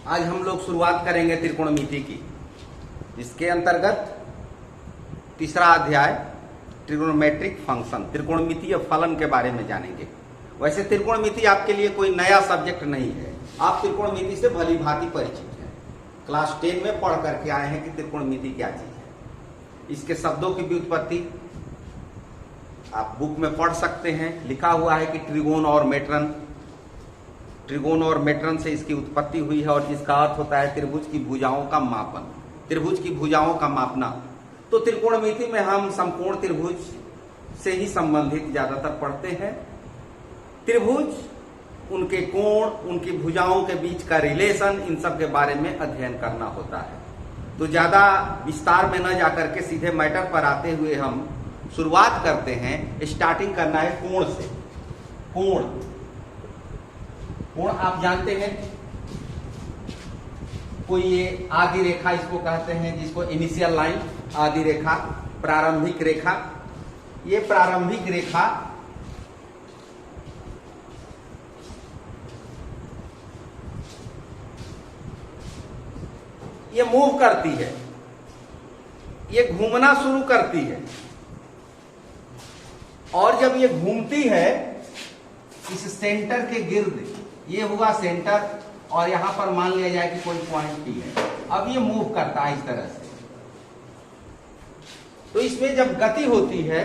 आज हम लोग शुरुआत करेंगे त्रिकोणमिति की। इसके अंतर्गत तीसरा अध्याय ट्रिग्नोमेट्रिक फंक्शन, त्रिकोणमितीय फलन के बारे में जानेंगे। वैसे त्रिकोणमिति आपके लिए कोई नया सब्जेक्ट नहीं है, आप त्रिकोणमिति से भली भांति परिचित हैं। क्लास 10 में पढ़ करके आए हैं कि त्रिकोणमिति क्या चीज है। इसके शब्दों की व्युत्पत्ति आप बुक में पढ़ सकते हैं। लिखा हुआ है कि ट्रिगोन और मेट्रन, ट्रिगोन और मेट्रन से इसकी उत्पत्ति हुई है और जिसका अर्थ होता है त्रिभुज की भुजाओं का मापन, त्रिभुज की भुजाओं का मापना। तो त्रिकोणमिति में हम समकोण त्रिभुज से ही संबंधित ज्यादातर पढ़ते हैं। त्रिभुज, उनके कोण, उनकी भुजाओं के बीच का रिलेशन, इन सब के बारे में अध्ययन करना होता है। तो ज्यादा विस्तार में न जाकर के सीधे मैटर पर आते हुए हम शुरुआत करते हैं। स्टार्टिंग करना है कोण से। कोण, कोण आप जानते हैं, कोई ये आदि रेखा इसको कहते हैं, जिसको इनिशियल लाइन, आदि रेखा, प्रारंभिक रेखा। ये प्रारंभिक रेखा ये मूव करती है, ये घूमना शुरू करती है और जब ये घूमती है इस सेंटर के गिर्द, ये हुआ सेंटर और यहां पर मान लिया जाए कि कोई पॉइंट P है। अब ये मूव करता है इस तरह से। तो इसमें जब गति होती है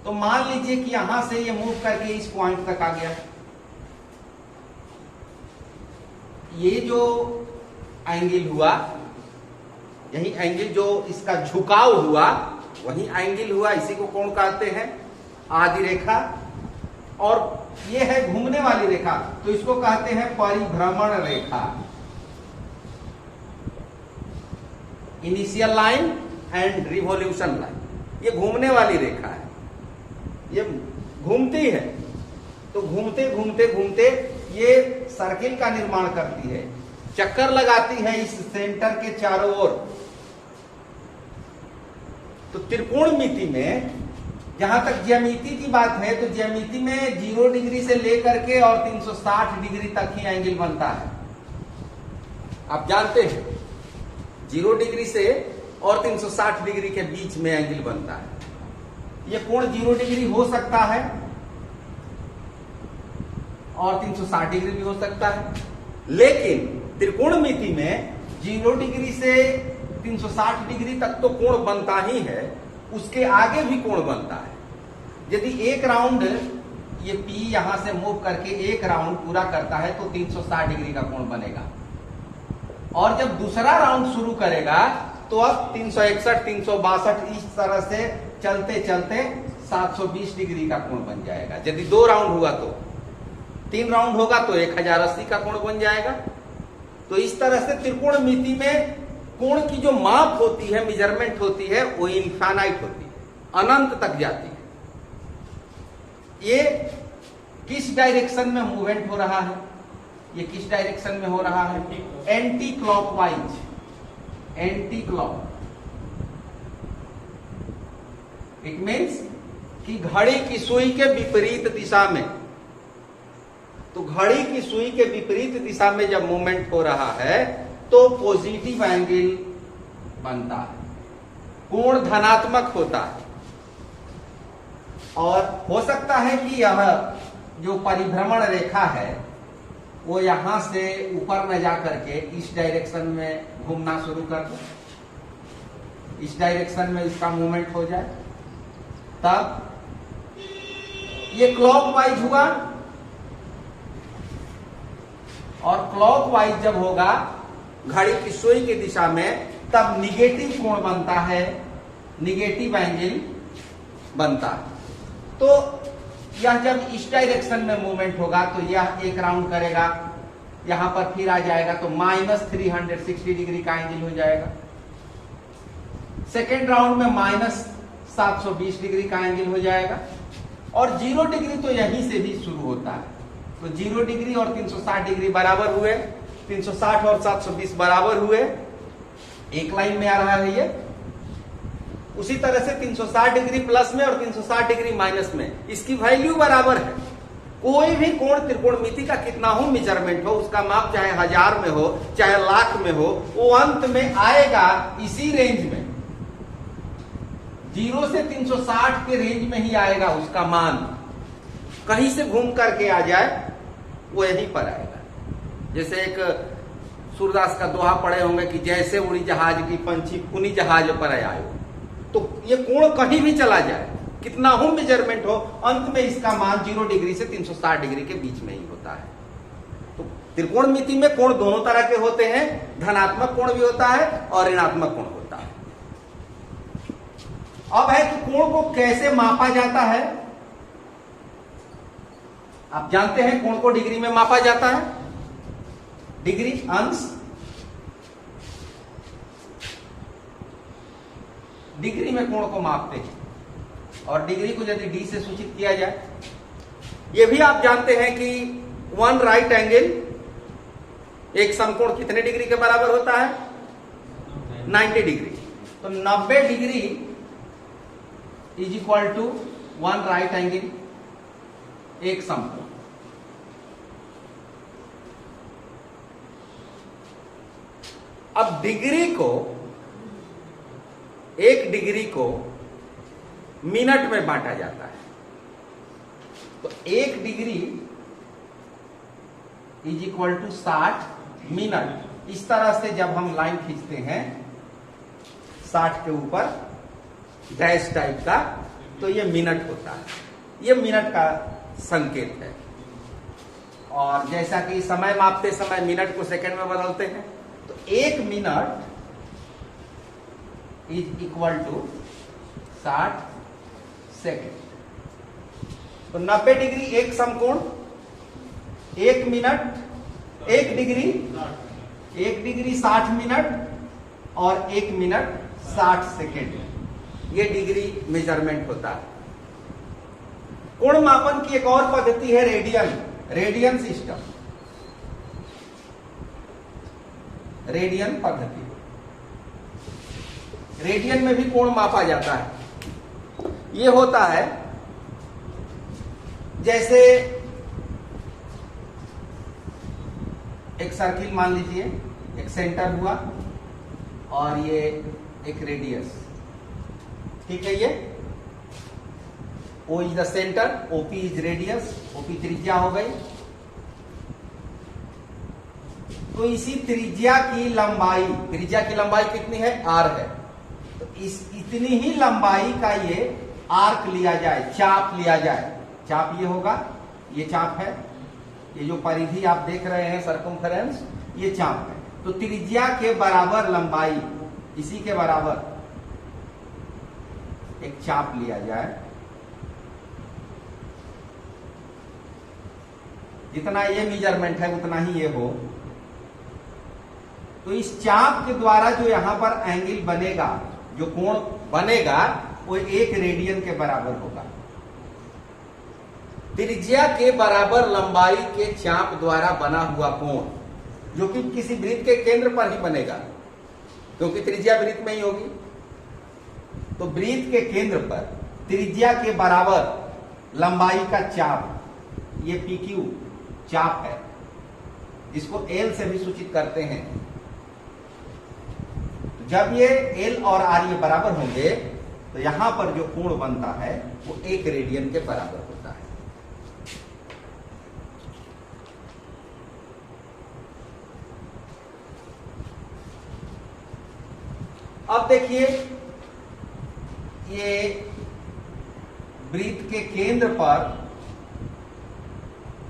तो मान लीजिए कि यहां से ये मूव करके इस पॉइंट तक आ गया। ये जो एंगल हुआ, यही एंगल जो इसका झुकाव हुआ वही एंगल हुआ, इसी को कोण कहते हैं, आदि रेखा। और ये है घूमने वाली रेखा, तो इसको कहते हैं परिभ्रमण रेखा, initial line and revolution line. ये घूमने वाली रेखा है, ये घूमती है। तो घूमते घूमते घूमते ये सर्किल का निर्माण करती है, चक्कर लगाती है इस सेंटर के चारों ओर। तो त्रिकोणमिति में जहां तक ज्यामिति की बात है, तो ज्यामिति में 0 डिग्री से लेकर के और 360 डिग्री तक ही एंगल बनता है। आप जानते हैं 0 डिग्री से और 360 डिग्री के बीच में एंगल बनता है। यह कोण 0 डिग्री हो सकता है और 360 डिग्री भी हो सकता है, लेकिन त्रिकोणमिति में 0 डिग्री से 360 डिग्री तक तो कोण बनता ही है, उसके आगे भी कोण बनता है। यदि एक राउंड ये P यहां से मूव करके एक राउंड पूरा करता है तो 360 डिग्री का कोण बनेगा। और जब दूसरा राउंड शुरू करेगा तो अब 361, 362 इस तरह से चलते चलते 720 डिग्री का कोण बन जाएगा। यदि 2 राउंड हुआ तो, 3 राउंड होगा तो 1080 का कोण बन जाएगा। तो इस तरह से त्रिकोणमिति में कोण की जो माप होती है, मेजरमेंट होती है, वो इनफाइनाइट होती है, अनंत तक जाती है। ये किस डायरेक्शन में मूवमेंट हो रहा है, ये किस डायरेक्शन में हो रहा है? Anti clockwise, anti clock. It means कि घड़ी की सुई के विपरीत दिशा में। तो घड़ी की सुई के विपरीत दिशा में जब मूवमेंट हो रहा है तो पॉजिटिव एंगल बनता है, कोण धनात्मक होता है। और हो सकता है कि यह जो परिभ्रमण रेखा है वो यहां से ऊपर न जाकर के इस डायरेक्शन में घूमना शुरू कर दे, इस डायरेक्शन में इसका मूवमेंट हो जाए, तब ये क्लॉकवाइज हुआ। और क्लॉकवाइज जब होगा घड़ी की सुई की दिशा में, तब निगेटिव कोण बनता है, निगेटिव एंगल बनता है। तो यह जब इस डायरेक्शन में मूवमेंट होगा तो यह एक राउंड करेगा, यहां पर फिर आ जाएगा तो -360 डिग्री का एंगल हो जाएगा। सेकेंड राउंड में -720 डिग्री का एंगल हो जाएगा। और 0 डिग्री तो यहीं से भी शुरू होता है। तो 0 डिग्री और 360 डिग्री बराबर हुए, 360 और 720 बराबर हुए, एक लाइन में आ रहा है ये। उसी तरह से 360 डिग्री प्लस में और 360 डिग्री माइनस में, इसकी वैल्यू बराबर है। कोई भी कोण त्रिकोणमिति का कितना हो मेजरमेंट हो, उसका माप चाहे 1000 में हो चाहे लाख में हो, वो अंत में आएगा इसी रेंज में, 0 से 360 के रेंज में ही आएगा उसका मान। कहीं से घूम करके आ जाए वो यहीं पर आएगा। जैसे एक सूरदास का दोहा पढ़े होंगे कि जैसे उड़ी जहाज की पंछी पुनी जहाज पर आयो, तो ये कोण कहीं भी चला जाए, कितना हो मेजरमेंट हो, अंत में इसका मान 0 डिग्री से 360 डिग्री के बीच में ही होता है। तो त्रिकोणमिति में कोण दोनों तरह के होते हैं, धनात्मक कोण भी होता है और ऋणात्मक कोण होता है। अब है कि कोण को कैसे मापा जाता है। आप जानते हैं कोण को डिग्री में मापा जाता है, डिग्री अंश, डिग्री में कोण को मापते हैं और डिग्री को यदि डी से सूचित किया जाए। यह भी आप जानते हैं कि 1 राइट एंगल, एक समकोण कितने डिग्री के बराबर होता है, 90 डिग्री। तो 90 degree is equal to 1 right angle, एक समकोण। अब डिग्री को, एक डिग्री को मिनट में बांटा जाता है। तो 1 degree is equal to 60 minute. इस तरह से जब हम लाइन खींचते हैं 60 के ऊपर डैश टाइप का, तो ये मिनट होता है, ये मिनट का संकेत है। और जैसा कि समय मापते समय मिनट को सेकंड में बदलते हैं, तो 1 minute is equal to 60 second. तो 90 डिग्री एक समकोण, 1 मिनट, 1 डिग्री, 1 डिग्री 60 मिनट और 1 मिनट 60 सेकेंड, ये डिग्री मेजरमेंट होता है। कोण मापन की एक और पद्धति है रेडियन, रेडियन सिस्टम, रेडियन पद्धति। रेडियन में भी कोण मापा जाता है। ये होता है जैसे एक सर्किल मान लीजिए, एक सेंटर हुआ और ये एक रेडियस, ठीक है। ये O is the centre, OP is radius, OP त्रिज्या हो गई। तो इसी त्रिज्या की लंबाई, त्रिज्या की लंबाई कितनी है, R है। तो इतनी ही लंबाई का ये आर्क लिया जाए, चाप लिया जाए। चाप ये होगा, ये चाप है, ये जो परिधि आप देख रहे हैं सर्कमफेरेंस, ये चाप है। तो त्रिज्या के बराबर लंबाई, इसी के बराबर एक चाप लिया जाए, जितना ये मेजरमेंट है उतना ही ये हो। तो इस चाप के द्वारा जो यहां पर एंगल बनेगा, जो कोण बनेगा, वो 1 रेडियन के बराबर होगा। त्रिज्या के बराबर लंबाई के चाप द्वारा बना हुआ कोण, जो कि किसी वृत्त के केंद्र पर ही बनेगा, क्योंकि त्रिज्या वृत्त में ही होगी। तो वृत्त के केंद्र पर त्रिज्या के बराबर लंबाई का चाप, ये PQ चाप है, जिसको L से भी सूचित करते हैं। जब ये L और R ये बराबर होंगे, तो यहां पर जो कोण बनता है वो 1 रेडियन के बराबर होता है। अब देखिए, ये वृत्त के केंद्र पर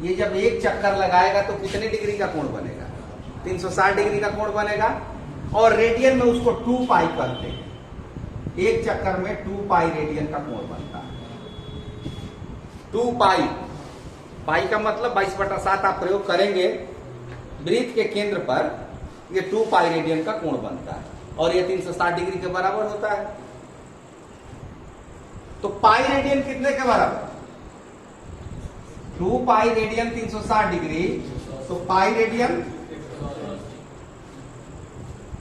ये जब एक चक्कर लगाएगा तो कितने डिग्री का कोण बनेगा, 360 डिग्री का कोण बनेगा। और रेडियन में उसको 2 पाई करते हैं, एक चक्कर में 2 पाई रेडियन का कोण बनता है। 2 पाई, पाई का मतलब 22/7 आप प्रयोग करेंगे, वृत्त के केंद्र पर ये 2 पाई रेडियन का कोण बनता है और ये 360 डिग्री के बराबर होता है। तो पाई रेडियन कितने के बराबर, 2 पाई रेडियन 360 डिग्री, तो पाई रेडियन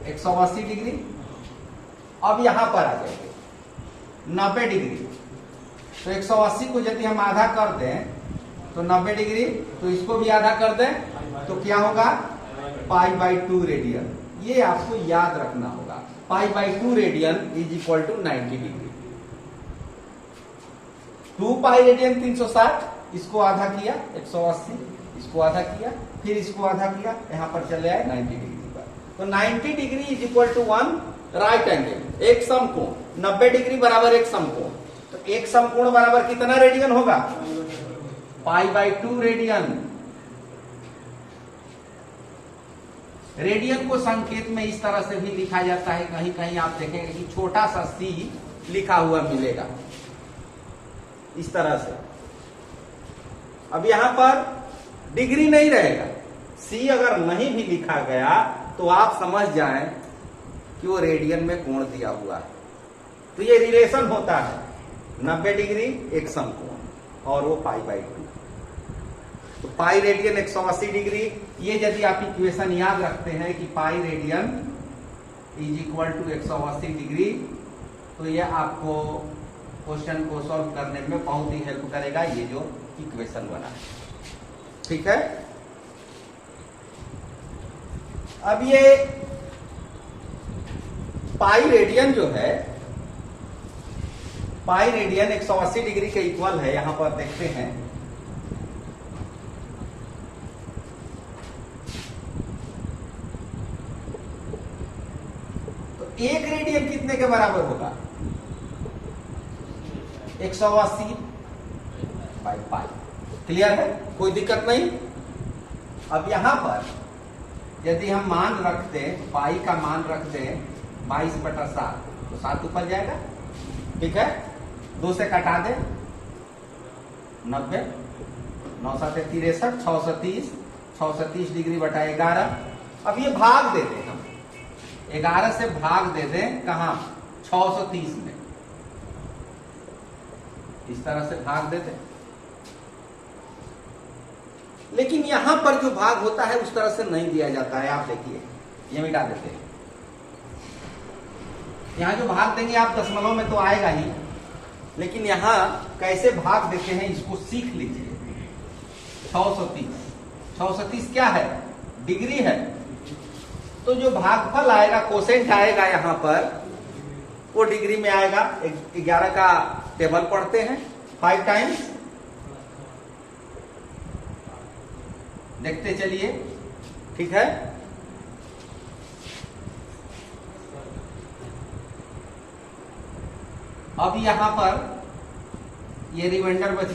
180 डिग्री। अब यहां पर आ जाएंगे 90 डिग्री, तो 180 को यदि हम आधा कर दें तो 90 डिग्री, तो इसको भी आधा कर दें तो क्या होगा π/2 रेडियन। ये आपको याद रखना होगा, π/2 radian is equal to 90 degree. 2π radian 360, इसको आधा किया 180, इसको आधा किया, फिर इसको आधा किया, यहां पर चले आए 90 डिग्री पर। तो 90 degree is equal to 1 right angle, एक समकोण। 90 डिग्री बराबर एक समकोण, तो एक समकोण बराबर कितना रेडियन होगा π/2 रेडियन। रेडियन को संकेत में इस तरह से भी लिखा जाता है, कहीं कहीं आप देखेंगे कि छोटा सा c लिखा हुआ मिलेगा इस तरह से। अब यहां पर डिग्री नहीं रहेगा, c अगर नहीं भी लिखा गया तो आप समझ जाएं कि वो रेडियन में कोण दिया हुआ है। तो ये रिलेशन होता है 90 डिग्री एक समकोण और वो π/2। तो पाई रेडियन 180 डिग्री, ये यदि आप इक्वेशन याद रखते हैं कि pi radian is equal to 180 degree, तो ये आपको क्वेश्चन को सॉल्व करने में बहुत ही हेल्प करेगा, ये जो इक्वेशन बना है। ठीक है, अब ये पाई रेडियन जो है, पाई रेडियन 180 डिग्री के इक्वल है। यहां पर देखते हैं एक रेडियन कितने के बराबर होगा 180/पाई। क्लियर है, कोई दिक्कत नहीं। अब यहां पर यदि हम मान रखते हैं, पाई का मान रखते हैं 22/7, तो 7 ऊपर जाएगा। ठीक है, 2 से कटा दे 90, 9 7 63, 630, 630 डिग्री बटा 11। अब ये भाग देते हैं हम, 11 से भाग दे दें कहां 630 में, इस तरह से भाग देते। लेकिन यहां पर जो भाग होता है उस तरह से नहीं दिया जाता है। आप देखिए, ये मिटा देते हैं। यहां जो भाग देंगे आप दशमलव में तो आएगा ही, लेकिन यहां कैसे भाग देते हैं इसको सीख लीजिए। 630 क्या है, डिग्री है। तो जो भागफल आएगा, कोसेंट आएगा यहां पर, वो डिग्री में आएगा। 11 का टेबल पढ़ते हैं, 5 टाइम्स देखते चलिए। ठीक है, अब यहां पर ये रिमाइंडर बच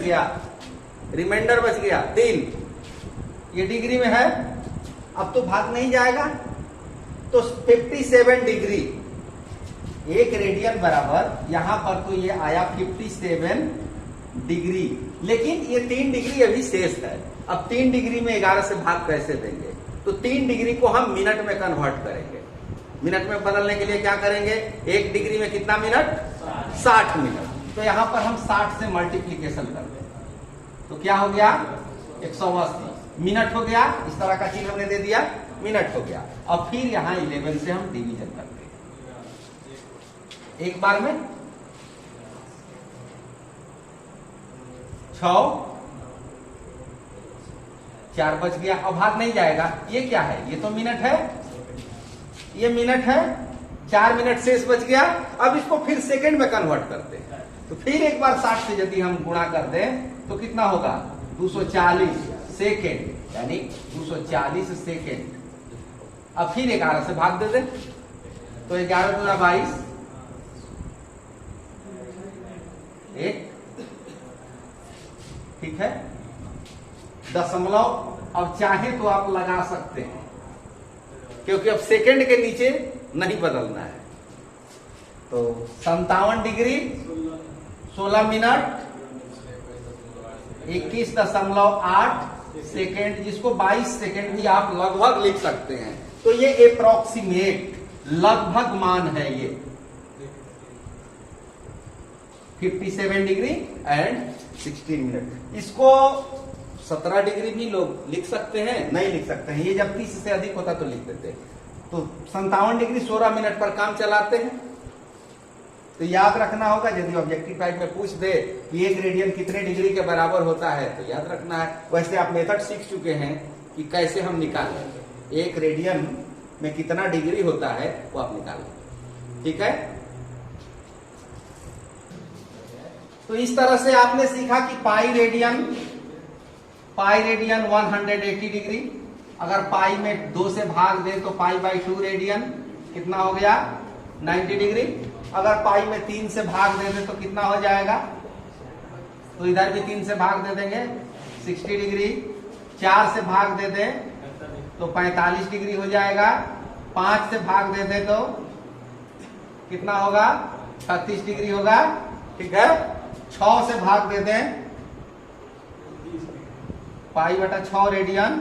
गया, 3, ये डिग्री में है। अब तो भाग नहीं जाएगा, तो 57 डिग्री, एक रेडियन बराबर यहां पर तो ये आया 57 डिग्री। लेकिन ये 3 डिग्री अभी शेष है। अब 3 डिग्री में 11 से भाग कैसे देंगे, तो 3 डिग्री को हम मिनट में कन्वर्ट करेंगे। मिनट में बदलने के लिए क्या करेंगे, 1 डिग्री में कितना मिनट, 60 मिनट। तो यहां पर हम 60 से मल्टीप्लीकेशन कर दें, तो क्या हो गया 180 मिनट हो गया। इस तरह का चीज हमने दे दिया, मिनट हो गया। अब फिर यहां 11 से हम डिवीजन करते हैं एक बार में। 6, 4 बच गया। अब भाग नहीं जाएगा। ये क्या है, ये तो मिनट है, ये मिनट है। 4 मिनट शेष बच गया। अब इसको फिर सेकंड में कन्वर्ट करते हैं, तो फिर एक बार 60 से यदि हम गुणा कर दें तो कितना होगा 240 सेकेंड, यानी 240 सेकेंड। अब फिर 11 से भाग दे दें, तो 11 दूना 22, 1। ठीक है, दशमलव अब चाहे तो आप लगा सकते हैं, क्योंकि अब सेकंड के नीचे नहीं बदलना है। तो 57 डिग्री 16 मिनट 21.8 सेकेंड, जिसको 22 सेकेंड भी आप लगभग लिख सकते हैं। तो ये अप्रोक्सीमेट लगभग मान है ये 57 डिग्री एंड 16 मिनट। इसको 17 डिग्री भी लोग लिख सकते हैं, नहीं लिख सकते हैं। ये जब 30 से अधिक होता तो लिख देते हैं। तो 57 डिग्री 16 मिनट पर काम चलाते हैं। तो याद रखना होगा, यदि ऑब्जेक्टिव टाइप में पूछ दे कि 1 रेडियन कितने डिग्री के बराबर होता है तो याद रखना है। वैसे आप मेथड सीख चुके हैं कि कैसे हम निकालेंगे 1 रेडियन में कितना डिग्री होता है वो आप निकालेंगे, ठीक है। तो इस तरह से आपने सीखा कि पाई रेडियन 180 डिग्री, अगर पाई में 2 से भाग दे तो पाई बाई 2 रेडियन कितना हो गया 90 डिग्री। अगर पाई में 3 से भाग दे दे तो कितना हो जाएगा, तो इधर भी 3 से भाग दे देंगे 60 डिग्री। 4 से भाग दे दे तो 45 डिग्री हो जाएगा। 5 से भाग दे दे तो कितना होगा 36 डिग्री होगा, ठीक है। 6 से भाग दे दे पाई बटा 6 रेडियन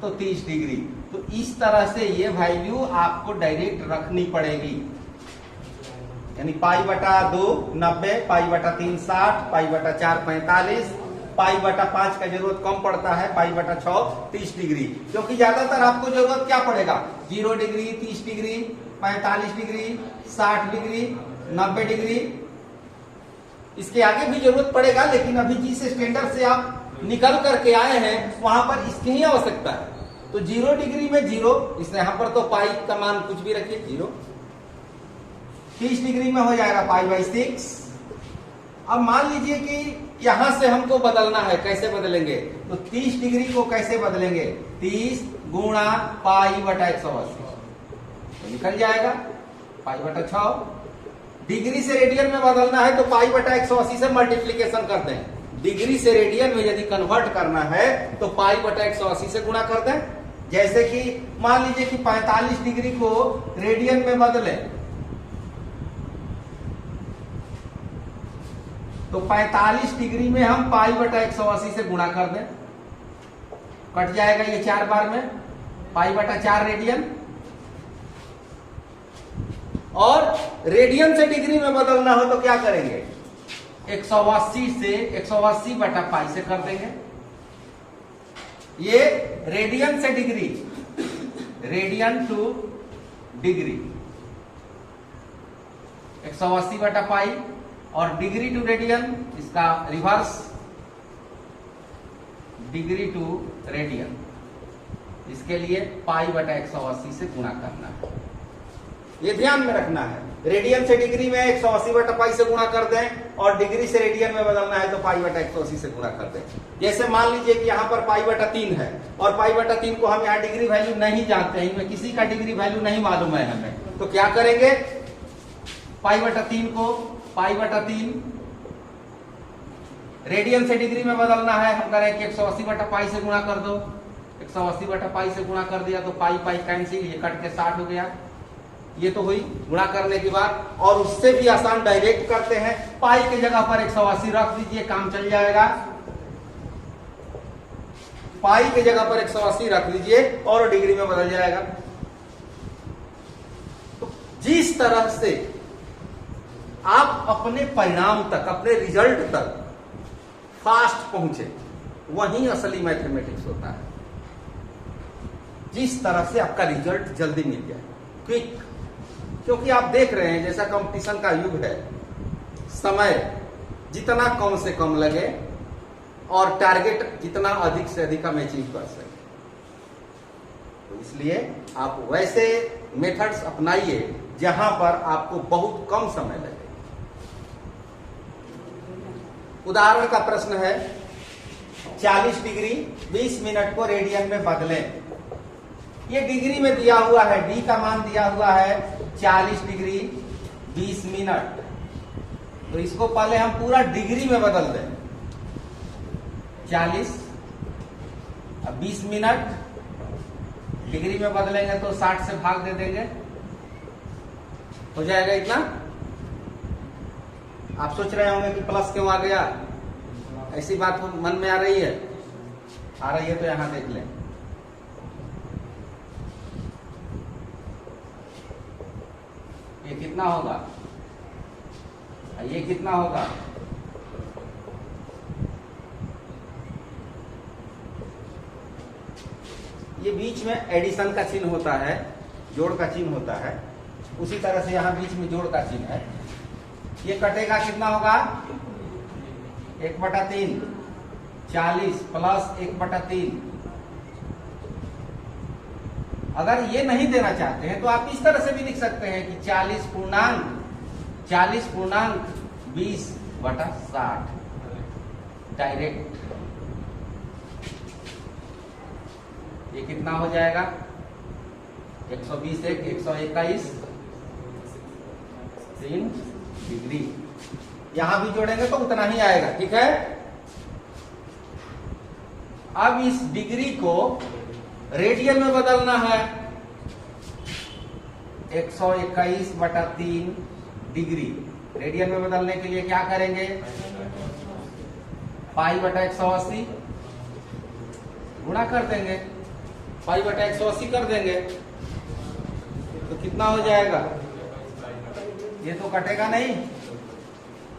तो 30 डिग्री। तो इस तरह से ये वैल्यू आपको डायरेक्ट रखनी पड़ेगी, यानी पाई बटा 2 90, पाई बटा 3 60, पाई बटा 4 45, पाई बटा 5 का जरूरत कम पड़ता है, पाई बटा 6 30 डिग्री। क्योंकि ज्यादातर आपको जरूरत क्या पड़ेगा 0 degree, 30 degree, 45 degree, 60 degree, 90 degree, इसके आगे भी जरूरत पड़ेगा। लेकिन अभी जिस स्टैंडर्ड से आप निकल करके आए हैं वहां पर इसकी ही आवश्यकता है। तो 0 डिग्री में 0, इसलिए यहां पर तो पाई का मान कुछ भी रखिए 0। 30 डिग्री में हो जाएगा पाई बाई 6। अब मान लीजिए कि यहां से हमको बदलना है, कैसे बदलेंगे, तो 30 डिग्री को कैसे बदलेंगे 30 गुणा पाई बटा 180 तो निकल जाएगा पाई बटा 6। डिग्री से रेडियन में बदलना है तो पाई बटा 180 से मल्टीप्लीकेशन करते हैं। डिग्री से रेडियन में यदि कन्वर्ट करना है तो पाई बटा 180 से गुणा कर दें। जैसे कि मान लीजिए कि 45 डिग्री को रेडियन में बदले तो 45 डिग्री में हम पाई बटा 180 से गुणा कर दें, कट जाएगा ये 4 बार में पाई बटा 4 रेडियन। और रेडियन से डिग्री में बदलना हो तो क्या करेंगे 180 से 180 बटा पाई से कर देंगे। ये रेडियन से डिग्री, रेडियन टू डिग्री 180 बटा पाई, और डिग्री टू रेडियन इसका रिवर्स डिग्री टू रेडियन, इसके लिए पाई बटा 180 से गुणा करना है। ये ध्यान में रखना है। रेडियन से डिग्री में 180 बटा पाई से गुणा कर दें और डिग्री से रेडियन में बदलना है तो पाई बटा 180 से गुणा कर दें। जैसे मान लीजिए कि यहाँ पर पाई बटा 3 है और पाई बटा 3 को हम यहाँ डिग्री वैल्यू नहीं जानते हैं, इनमें किसी का डिग्री वैल्यू नहीं मालूम है हमें, तो क्या करेंगे पाई बटा 3 को पाई बटा 3 रेडियन से डिग्री में बदलना है, हम करें कि 180 बटा पाई से गुणा कर दो। 180 बटा पाई से गुणा कर दिया तो पाई पाई कैंसिल, ये कट के 60 हो गया। ये तो हुई गुणा करने के बाद। और उससे भी आसान डायरेक्ट करते हैं, पाई के जगह पर 180 रख दीजिए, काम चल जाएगा। पाई के जगह पर 180 रख दीजिए और डिग्री में बदल जाएगा। तो जिस तरह से आप अपने परिणाम तक, अपने रिजल्ट तक फास्ट पहुंचे, वही असली मैथमेटिक्स होता है। जिस तरह से आपका रिजल्ट जल्दी मिल जाए, क्विक, क्योंकि आप देख रहे हैं जैसा कंपटीशन का युग है, समय जितना कम से कम लगे और टारगेट जितना अधिक से अधिक हम अचीव कर सके। तो इसलिए आप वैसे मेथड्स अपनाइए जहां पर आपको बहुत कम समय लगे। उदाहरण का प्रश्न है 40 डिग्री 20 मिनट को रेडियन में बदलें। ये डिग्री में दिया हुआ है, डी का मान दिया हुआ है 40 डिग्री 20 मिनट। तो इसको पहले हम पूरा डिग्री में बदल दें। 40 अब 20 मिनट डिग्री में बदलेंगे तो 60 से भाग दे देंगे, हो जाएगा इतना। आप सोच रहे होंगे कि प्लस क्यों आ गया, ऐसी बात मन में आ रही है तो यहां देख लें। ये कितना होगा, ये कितना होगा, ये बीच में एडिशन का चिन्ह होता है, जोड़ का चिन्ह होता है। उसी तरह से यहां बीच में जोड़ का चिन्ह है। ये कटेगा कितना होगा 1/3 40 प्लस 1/3। अगर ये नहीं देना चाहते हैं तो आप इस तरह से भी लिख सकते हैं कि 40/20/60 डायरेक्ट। ये कितना हो जाएगा 120 121 3 डिग्री। यहां भी जोड़ेंगे तो उतना ही आएगा, ठीक है। अब इस डिग्री को रेडियन में बदलना है। 121/3 डिग्री रेडियन में बदलने के लिए क्या करेंगे π/180 गुणा कर देंगे, π/180 कर देंगे तो कितना हो जाएगा। ये तो कटेगा नहीं,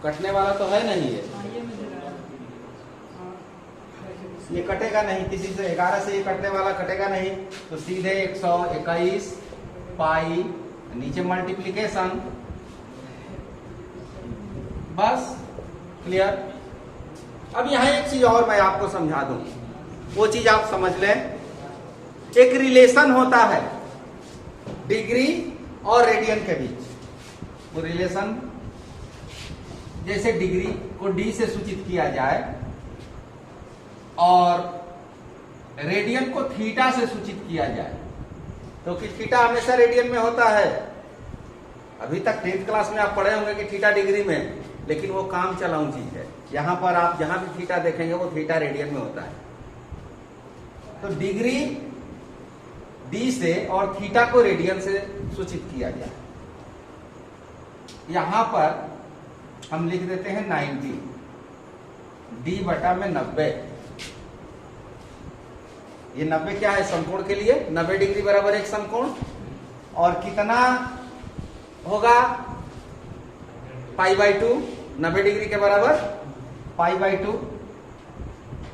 कटने वाला तो है नहीं ये कटेगा नहीं किसी से। 11 से ये कटने वाला कटेगा नहीं तो सीधे 121 पाई नीचे मल्टीप्लीकेशन, बस क्लियर। अब यहां एक चीज और मैं आपको समझा दूं, वो चीज आप समझ लें। एक रिलेशन होता है डिग्री और रेडियन के बीच। वो रिलेशन जैसे डिग्री को डी से सूचित किया जाए और रेडियन को थीटा से सूचित किया जाए, तो कि थीटा हमेशा रेडियन में होता है। अभी तक 10th क्लास में आप पढ़े होंगे कि थीटा डिग्री में, लेकिन वो काम चलाऊ चीज है। यहां पर आप जहां भी थीटा देखेंगे वो थीटा रेडियन में होता है। तो डिग्री डी से और थीटा को रेडियन से सूचित किया गया। यहां पर हम लिख देते हैं 90 d/90। ये 90 क्या है समकोण के लिए, 90 डिग्री बराबर एक समकोण। और कितना होगा π/2, 90 डिग्री के बराबर π/2।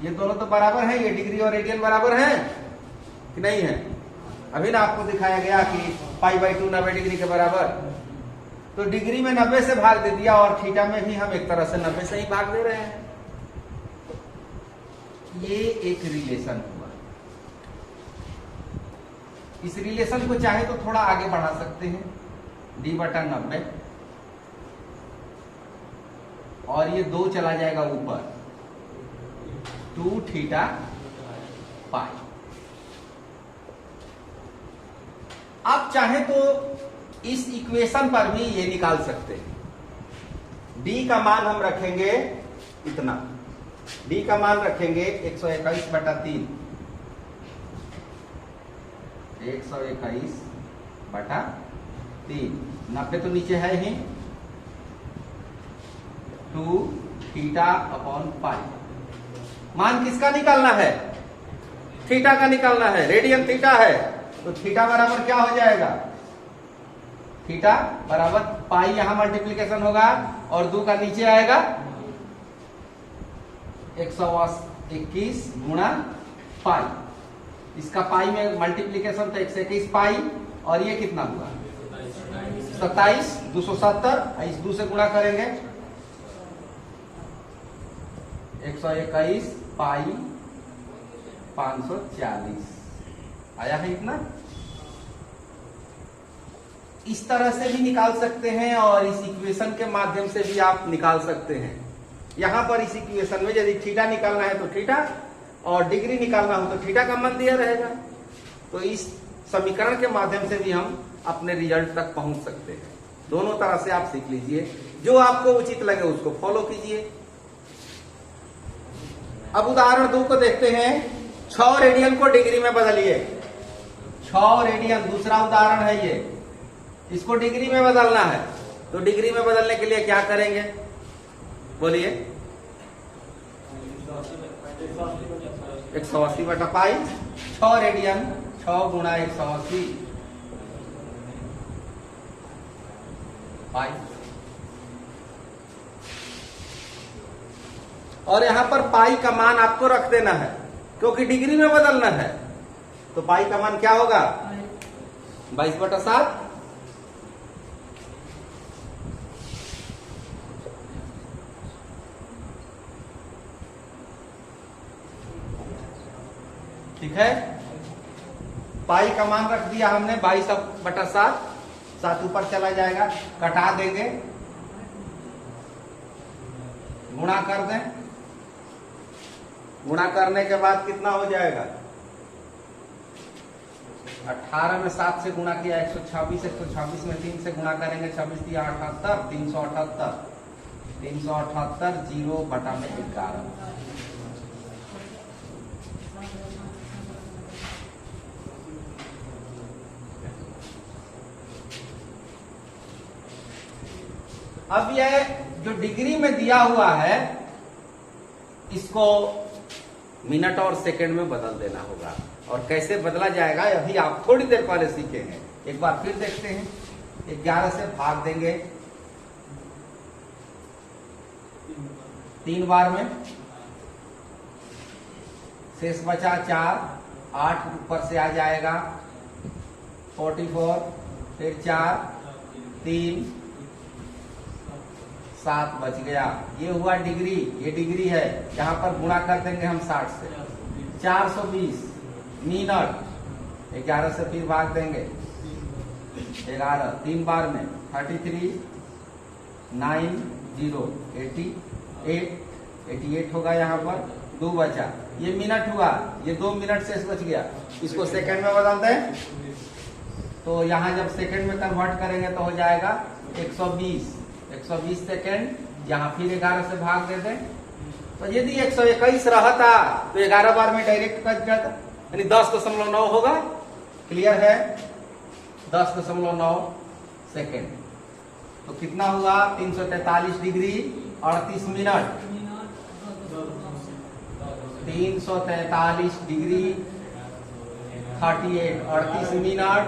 ये दोनों तो बराबर हैं, ये डिग्री और रेडियन बराबर हैं कि नहीं है। अभी ना आपको दिखाया गया कि π/2 90 डिग्री के बराबर। तो डिग्री में 90 से भाग दे दिया और थीटा में भी हम एक तरह से 90 से ही भाग दे रहे हैं। ये एक रिलेशन हुआ। इस रिलेशन को चाहे तो थोड़ा आगे बढ़ा सकते हैं, d/90 और ये 2 चला जाएगा ऊपर, 2 थीटा पाई। आप चाहे तो इस इक्वेशन पर भी ये निकाल सकते हैं। d का मान हम रखेंगे इतना, d का मान रखेंगे 121/3, 121/3। 90 तो नीचे है ही, 2 θ/π। मान किसका निकालना है, थीटा का निकालना है। रेडियन थीटा है तो थीटा बराबर क्या हो जाएगा, थीटा बराबर पाई, यहां मल्टीप्लीकेशन होगा और 2 का नीचे आएगा 121 गुणा पाई। इसका पाई में मल्टीप्लीकेशन तो 121 पाई और ये कितना हुआ 27, 270। इस 2 से गुणा करेंगे 121 पाई 540 आया है इतना। इस तरह से भी निकाल सकते हैं और इस इक्वेशन के माध्यम से भी आप निकाल सकते हैं। यहां पर इस इक्वेशन में यदि थीटा निकालना है तो थीटा और डिग्री निकालना हो तो थीटा का मान दिया रहेगा। तो इस समीकरण के माध्यम से भी हम अपने रिजल्ट तक पहुंच सकते हैं। दोनों तरह से आप सीख लीजिए, जो आपको उचित लगे उसको फॉलो कीजिए। अब उदाहरण 2 को देखते हैं। 6 रेडियन को डिग्री में बदलिए। 6 रेडियन दूसरा उदाहरण है ये, इसको डिग्री में बदलना है। तो डिग्री में बदलने के लिए क्या करेंगे बोलिए, 180/π। 6 रेडियन 6 गुणा 180 पाई। और यहां पर पाई का मान आपको रख देना है क्योंकि डिग्री में बदलना है। तो पाई का मान क्या होगा 22/7। ठीक है। पाई का मान रख दिया हमने 22/7, 7 ऊपर चला जाएगा, कटा देंगे, गुणा कर दें, गुणा करने के बाद कितना हो जाएगा, 18 में 7 से गुणा किया 126, 126 में 3 से गुणा करेंगे 26 दिया 78, 378, 0/11। अब यह जो डिग्री में दिया हुआ है इसको मिनट और सेकंड में बदल देना होगा, और कैसे बदला जाएगा अभी आप थोड़ी देर पहले सीखे हैं। एक बार फिर देखते हैं। 11 से भाग देंगे 3 बार में, शेष बचा 4, 8 ऊपर से आ जाएगा 44, फिर 4, 3, 7 बच गया। ये हुआ डिग्री, ये डिग्री है, यहां पर गुणा कर देंगे हम 60 से, 420 मिनट। 11 से फिर भाग देंगे 11, 3 बार में 33, 9, 0, 88 होगा, यहाँ पर 2 बचा। ये मिनट हुआ, ये 2 मिनट से बच गया। इसको सेकंड में बदल दें तो यहाँ जब सेकंड में कन्वर्ट करेंगे तो हो जाएगा 120 सेकंड। यहाँ फिर 11 से भाग दे दें तो यदि 121 रहता तो 11 बार में डायरेक्ट कट जाता, यानी 10.9 होगा। क्लियर है, 10.9 सेकंड। तो कितना हुआ, 343 डिग्री 38 मिनट, 343 डिग्री 38 मिनट,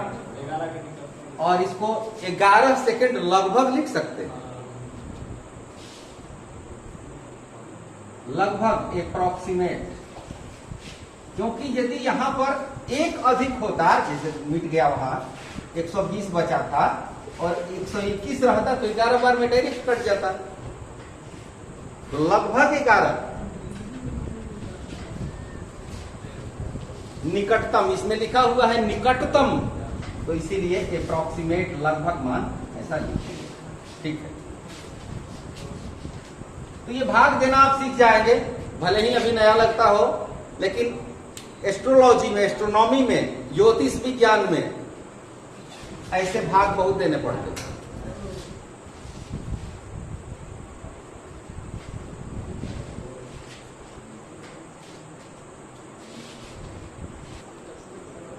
और इसको 11 सेकंड लगभग लिख सकते हैं, लगभग अप्रॉक्सीमेट। क्योंकि यदि यहां पर एक अधिक होता, जैसे मिट गया वहां 120 बचा था और 121 रहता तो 11 बार में डायरेक्ट कट जाता, तो लगभग 11। निकटतम, इसमें लिखा हुआ है निकटतम, तो इसीलिए अप्रॉक्सीमेट, लगभग मान ऐसा लिखेंगे। ठीक है, तो ये भाग देना आप सीख जाएंगे, भले ही अभी नया लगता हो, लेकिन एस्ट्रोलॉजी में, एस्ट्रोनॉमी में, ज्योतिष विज्ञान में ऐसे भाग बहुत देने पड़ते हैं।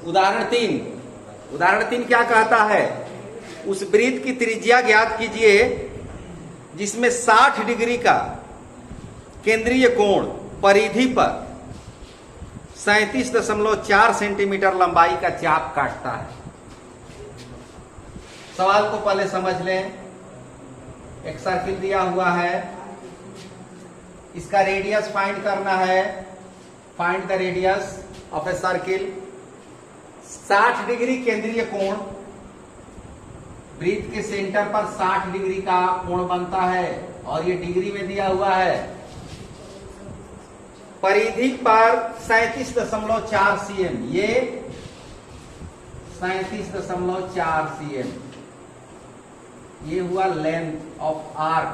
उदाहरण 3 क्या कहता है, उस वृत्त की त्रिज्या ज्ञात कीजिए जिसमें 60 डिग्री का केंद्रीय कोण परिधि पर 37.4 सेंटीमीटर लंबाई का चाप काटता है। सवाल को पहले समझ लें। एक सर्किल दिया हुआ है, इसका रेडियस फाइंड करना है। Find the radius of a circle. 60 degree केंद्रीय कोण, वृत्त के सेंटर पर 60 डिग्री का कोण बनता है, और ये डिग्री में दिया हुआ है। परिधि पर 37.4 cm, ये 37.4 cm, ये हुआ लेंथ ऑफ आर्क,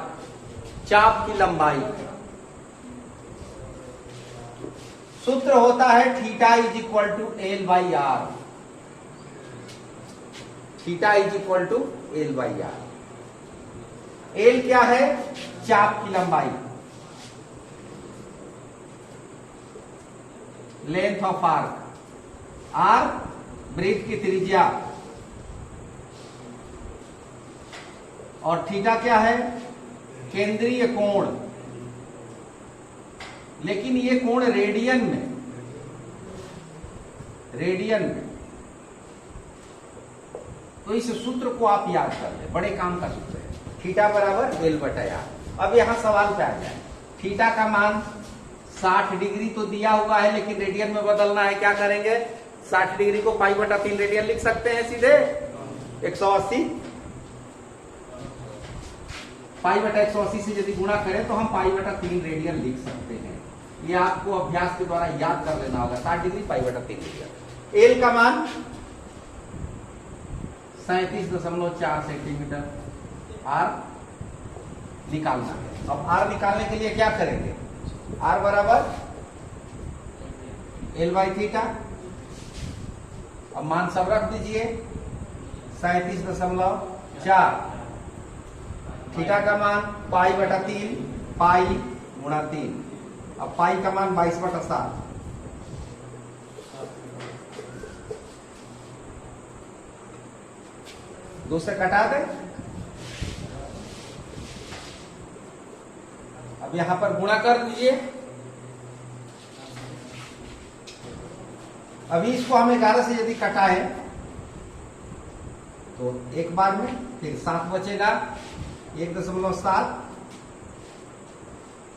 चाप की लंबाई। सूत्र होता है theta is equal to L by R. Theta is equal to L by R. L क्या है, चाप की लंबाई, लेंथ ऑफ आर्क। आर वृत्त की त्रिज्या, और थीटा क्या है, केंद्रीय कोण। लेकिन ये कोण रेडियन में, तो इस सूत्र को आप याद कर ले, बड़े काम का सूत्र है। थीटा बराबर एल बटा आर। अब यहां सवाल पे आ जाए, थीटा का मान 60 डिग्री तो दिया हुआ है, लेकिन रेडियन में बदलना है। क्या करेंगे, 60 डिग्री को पाई बटा 3 रेडियन लिख सकते हैं सीधे। 180 पाई बटा 180 से यदि गुणा करें तो हम पाई बटा 3 रेडियन लिख सकते हैं। ये आपको अभ्यास के द्वारा याद कर लेना होगा। 60 डिग्री पाई बटा 3 मीटर। एल का मान 37.4 सेंटीमीटर आर निकालना है। अब आर निकालने के लिए क्या करेंगे, आर बराबर एल बाई थीटा। अब मान सब रख दीजिए 37.4, थीटा का मान पाई बटा 3, पाई गुणा 3। अब पाई का मान 22/7। दो से कटा दे। अब यहां पर गुणा कर दीजिए। अभी इसको हम 11 से यदि कटाएं तो एक बार में फिर 7 बचेगा, 1.7,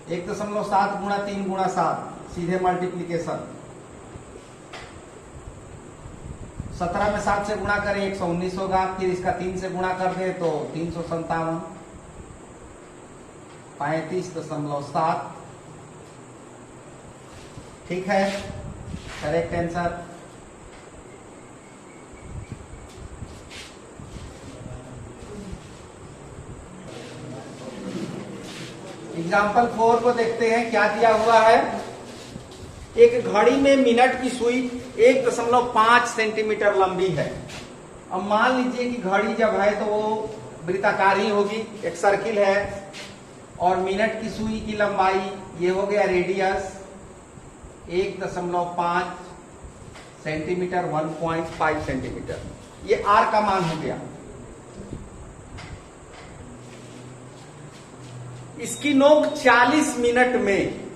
1.7 गुणा 3 गुणा 7, सीधे मल्टीप्लीकेशन। 17 में 7 से गुणा करें 119 होगा, फिर इसका 3 से गुणा कर दें तो 357, 35.7। ठीक है, करेक्ट आंसर। एग्जाम्पल 4 को देखते हैं, क्या दिया हुआ है। एक घड़ी में मिनट की सुई 1.5 सेंटीमीटर लंबी है। अब मान लीजिए कि घड़ी जब है तो वो वृत्ताकार ही होगी, एक सर्किल है, और मिनट की सुई की लंबाई ये हो गया रेडियस 1.5 सेंटीमीटर, 1.5 सेंटीमीटर। ये आर का मान हो गया। इसकी नोक 40 मिनट में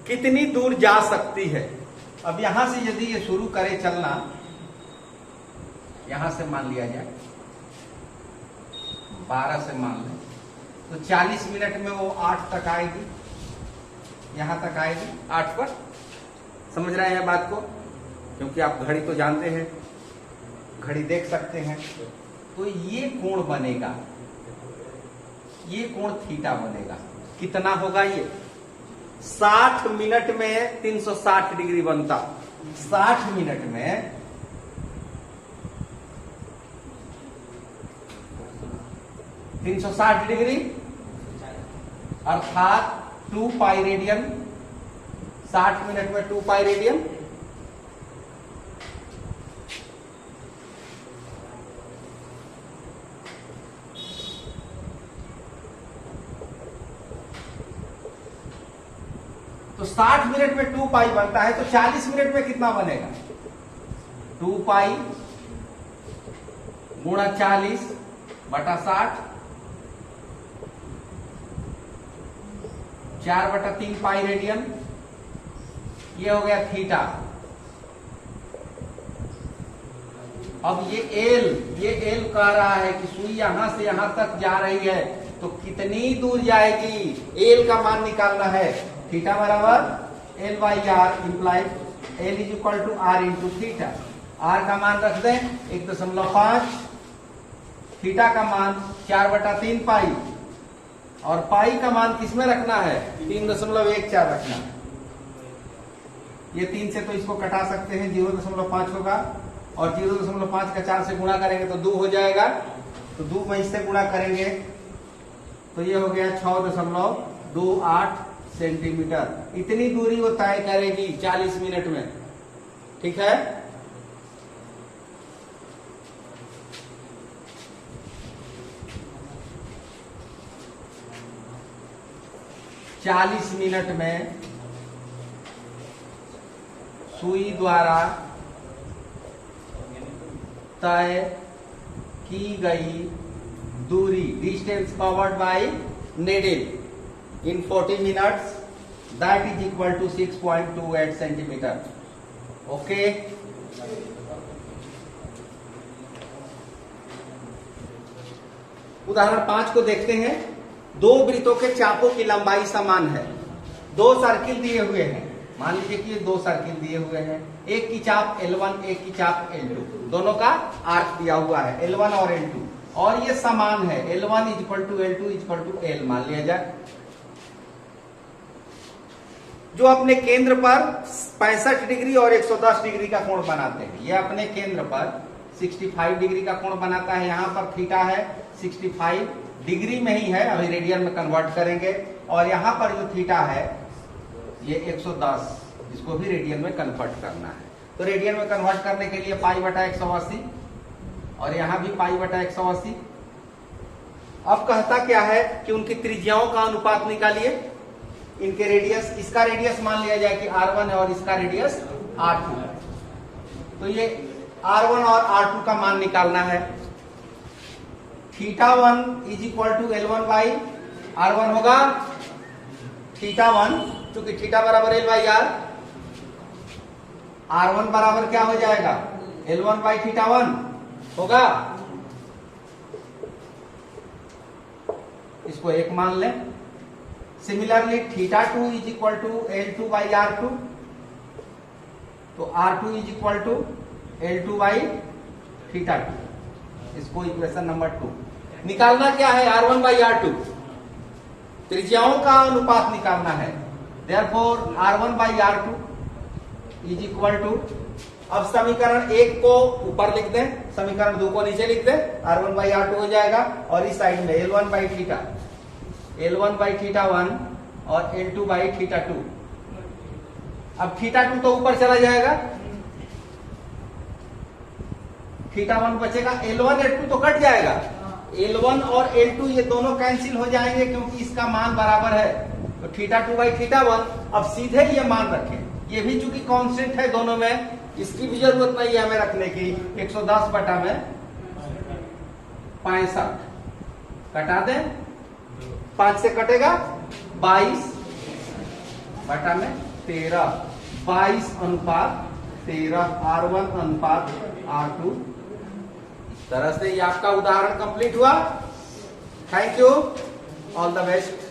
कितनी दूर जा सकती है। अब यहां से यदि ये शुरू करे चलना, यहां से मान लिया जाए 12 से मान लें तो 40 मिनट में वो 8 तक आएगी, यहां तक आएगी 8 पर। समझ रहे हैं बात को, क्योंकि आप घड़ी तो जानते हैं, घड़ी देख सकते हैं। तो ये कोण बनेगा, ये कोण थीटा बनेगा। कितना होगा ये, 60 मिनट में 360 डिग्री बनता। 60 मिनट में 360 डिग्री अर्थात 2 पाई रेडियन। 60 मिनट में 2 पाई रेडियन। तो 60 मिनट में 2 पाई बनता है, तो 40 मिनट में कितना बनेगा, 2 पाई गुणा 40 बटा 60, 4/3 पाई रेडियन। ये हो गया थीटा। अब ये एल कह रहा है कि सुई यहां से यहां तक जा रही है, तो कितनी दूर जाएगी, एल का मान निकालना है। थीटा बराबर L by R implied L is equal to R into theta. R का मान रख दें 1.5, थीटा का मान 4/3 पाई, और पाई का मान किसमें रखना है, 3.14 रखना है। ये 3 से तो इसको कटा सकते हैं, 0.5 होगा, और 0.5 का 4 से गुणा करेंगे तो 2 हो जाएगा। तो 2 में इससे गुणा करेंगे तो ये हो गया 6.28 सेंटीमीटर। इतनी दूरी वो तय करेगी 40 मिनट में। ठीक है, चालीस मिनट में सुई द्वारा तय की गई दूरी, distance covered by needle in 40 minutes, that is equal to 6.28 centimeter. Okay. उदाहरण 5 को देखते हैं। दो वृत्तों के चापों की लंबाई समान है। दो सर्किल दिए हुए हैं। मान लीजिए कि ये दो सर्किल दिए हुए हैं। एक की चाप L1, एक की चाप L2, दोनों का आर्क दिया हुआ है L1 और L2, और ये समान है। L1 equal to L2 equal to L मान लिया जाए। जो अपने केंद्र पर 65 डिग्री और 110 डिग्री का कोण बनाते हैं। ये अपने केंद्र पर 65 डिग्री का कोण बनाता है। यहाँ पर थीटा है 65 डिग्री में ही है, अभी रेडियन में कन्वर्ट करेंगे। और यहाँ पर जो थीटा है ये 110, इसको भी रेडियन में कन्वर्ट करना है। तो रेडियन में कन्वर्ट करने के लिए पाई बटा 180 और यहाँ भी पाई बटा 180। अब कहता क्या है कि उनकी त्रिज्याओं का अनुपात निकालिए। इनके रेडियस, इसका रेडियस मान लिया जाए कि R1 है और इसका रेडियस R2 है। तो ये R1 और R2 का मान निकालना है। θ1 is equal to L1 by R1 होगा। θ1 चूंकि थीटा बराबर L बाई R, R1 बराबर क्या हो जाएगा L1 बाई θ1 होगा। इसको एक मान लें। Similarly θ2 is equal to L2 by R2, तो R2 is equal to L2 by θ2। इसको इक्वेशन नंबर 2 निकालना क्या है, R1 बाई R2, त्रिज्याओं का अनुपात निकालना है। Therefore R1 by R2 is equal to, अब समीकरण 1 को ऊपर लिख दें, समीकरण 2 को नीचे लिख दें। R1 बाई R2 हो जाएगा और इस साइड में L1 by theta, L1 by θ1 और L2 बाई θ2। अब θ2 तो ऊपर चला जाएगा, θ1 बचेगा, L1 L2 तो कट जाएगा। L1 और L2 ये दोनों कैंसिल हो जाएंगे क्योंकि इसका मान बराबर है। तो θ2 बाई θ1, अब सीधे ये मान रखें। ये भी चूंकि कांस्टेंट है दोनों में, इसकी भी जरूरत नहीं है हमें रखने की। 110 बटा में 65 कटा दें, 5 से कटेगा 22 बटा में 13, 22 अनुपात 13, R1 अनुपात R2। इस तरह से ये आपका उदाहरण कंप्लीट हुआ। Thank you, all the best.